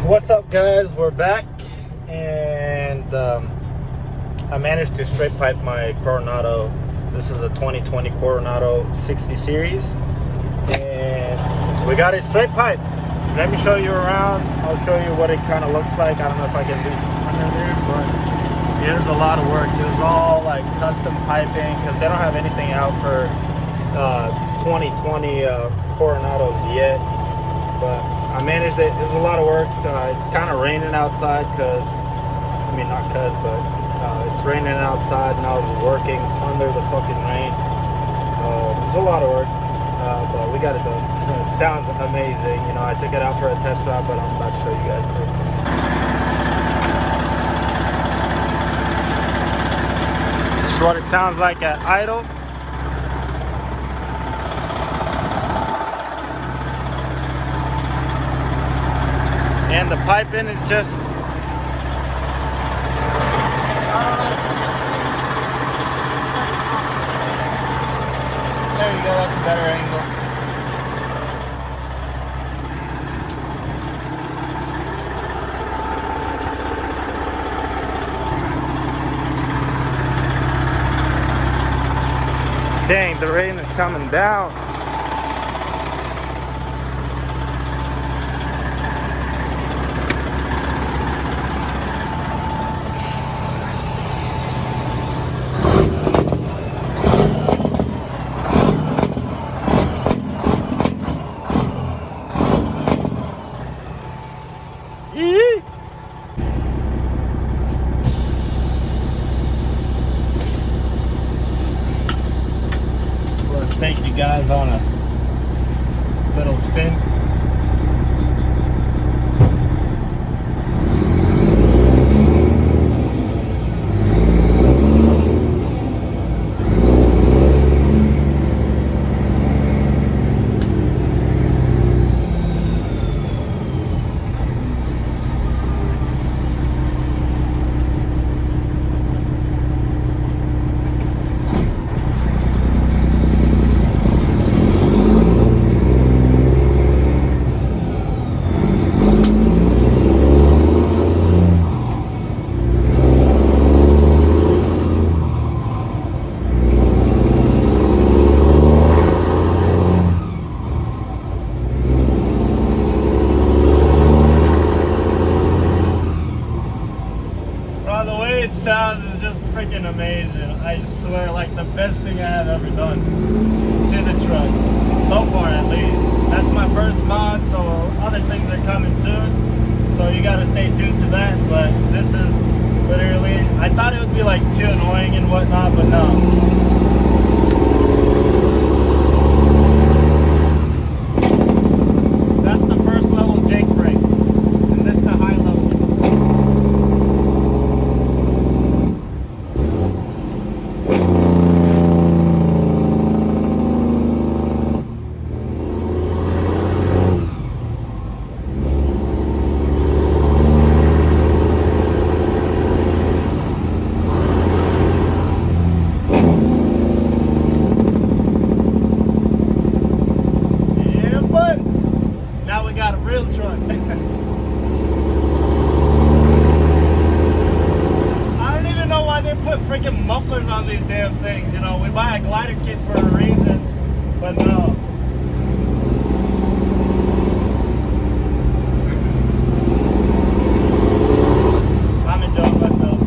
What's up, guys? We're back, and I managed to straight pipe my Coronado. This is a 2020 Coronado 60 series, and we got it straight pipe. Let me show you around. I'll show you what it kind of looks like. I don't know if I can do under there, but there's a lot of work. It was all like custom piping because they don't have anything out for 2020 Coronados yet, but I managed it. It was a lot of work. It's kind of raining outside but it's raining outside, and I was working under the fucking rain. It was a lot of work, but we got it done. It sounds amazing. You know, I took it out for a test drive, but I'm about to show you guys too. This is what it sounds like at idle. And the piping is just there you go, that's a better angle. Dang, the rain is coming down. Let's take you guys on a little spin. The way it sounds is just freaking amazing. I swear, like the best thing I have ever done to the truck. So far, at least. That's my first mod, so other things are coming soon. So you gotta stay tuned to that. But this is literally, I thought it would be like too annoying and whatnot, but no. That's the first level Jake brake. And this is the high level. Got a real truck. I don't even know why they put freaking mufflers on these damn things. You know, we buy a glider kit for a reason, but no. I'm enjoying myself.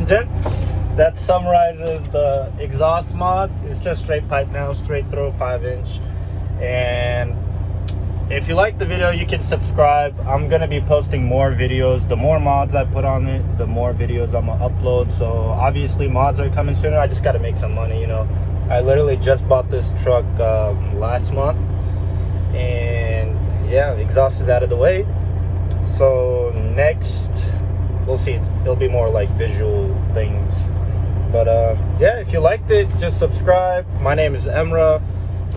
and gents, that summarizes the exhaust mod. It's just straight pipe now, straight through, 5-inch. And if you like the video, you can subscribe. I'm gonna be posting more videos. The more mods I put on it, the more videos I'm gonna upload. So obviously mods are coming sooner. I just gotta make some money, you know. I literally just bought this truck last month, and yeah, the exhaust is out of the way. So next, we'll see. It'll be more like visual things. But yeah, if you liked it, just subscribe. My name is Emra.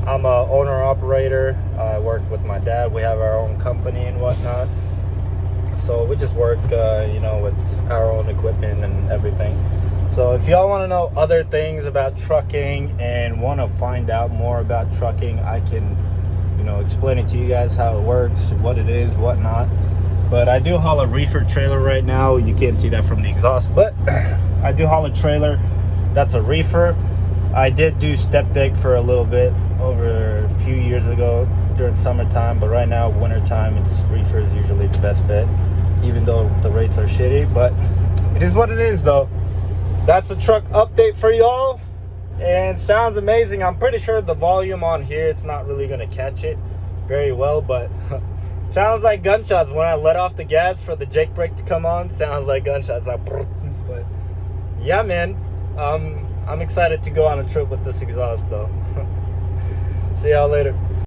I'm a owner operator. I work with my dad. We have our own company and whatnot. So we just work, you know, with our own equipment and everything. So if y'all want to know other things about trucking and want to find out more about trucking, I can, you know, explain it to you guys how it works, what it is, whatnot. But I do haul a reefer trailer right now. You can't see that from the exhaust, but I do haul a trailer that's a reefer. I did do step deck for a little bit over a few years ago during summertime, but right now, wintertime, it's reefer is usually the best bet, even though the rates are shitty. But it is what it is, though. That's a truck update for y'all, and sounds amazing. I'm pretty sure the volume on here, it's not really gonna catch it very well, but sounds like gunshots when I let off the gas for the Jake brake to come on. Sounds like gunshots, like, but yeah, man, I'm excited to go on a trip with this exhaust, though. See y'all later.